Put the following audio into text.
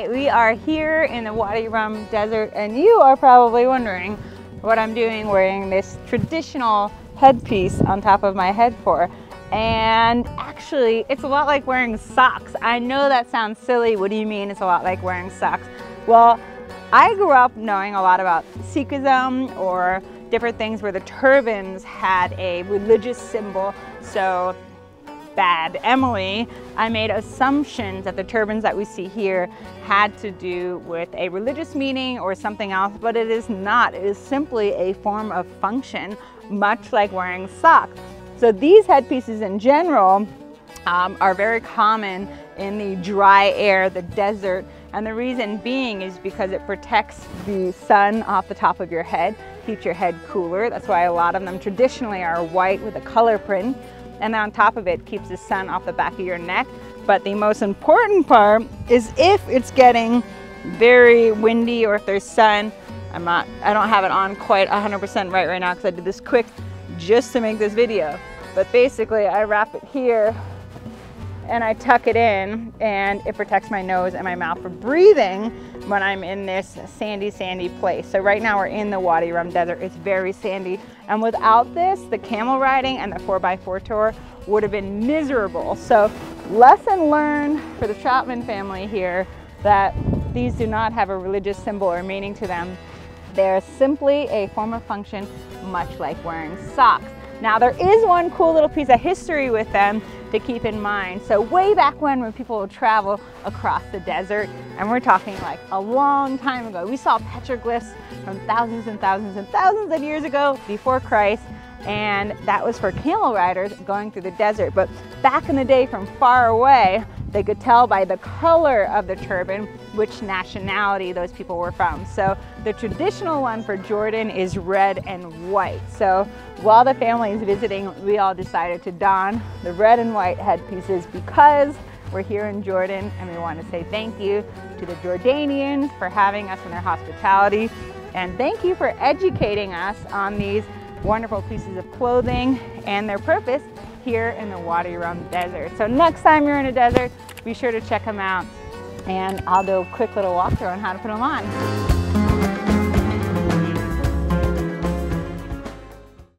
Hi, we are here in the Wadi Rum Desert, and you are probably wondering what I'm doing wearing this traditional headpiece on top of my head for. And actually, it's a lot like wearing socks. I know that sounds silly. What do you mean it's a lot like wearing socks? Well, I grew up knowing a lot about Sikhism or different things where the turbans had a religious symbol. So bad Emily, I made assumptions that the turbans that we see here had to do with a religious meaning or something else, but it is not. It is simply a form of function, much like wearing socks. So these headpieces in general are very common in the dry air, the desert, and the reason being is because it protects the sun off the top of your head, keeps your head cooler. That's why a lot of them traditionally are white with a color print. And then on top of it keeps the sun off the back of your neck. But the most important part is if it's getting very windy or if there's sun, I don't have it on quite 100% right now because I did this quick just to make this video. But basically I wrap it here and I tuck it in, and it protects my nose and my mouth for breathing when I'm in this sandy place. So right now we're in the Wadi Rum Desert. It's very sandy, and without this, the camel riding and the 4x4 tour would have been miserable. So lesson learned for the Troutman family here, that these do not have a religious symbol or meaning to them. They're simply a form of function, much like wearing socks. Now there is one cool little piece of history with them to keep in mind. So way back when people would travel across the desert, and we're talking like a long time ago, we saw petroglyphs from thousands and thousands and thousands of years ago before Christ, and that was for camel riders going through the desert. But back in the day, from far away, they could tell by the color of the turban which nationality those people were from. So the traditional one for Jordan is red and white. So while the family is visiting, we all decided to don the red and white headpieces because we're here in Jordan, and we want to say thank you to the Jordanians for having us in their hospitality. And thank you for educating us on these wonderful pieces of clothing and their purpose here in the Wadi Rum Desert. So next time you're in a desert, be sure to check them out, and I'll do a quick little walkthrough on how to put them on.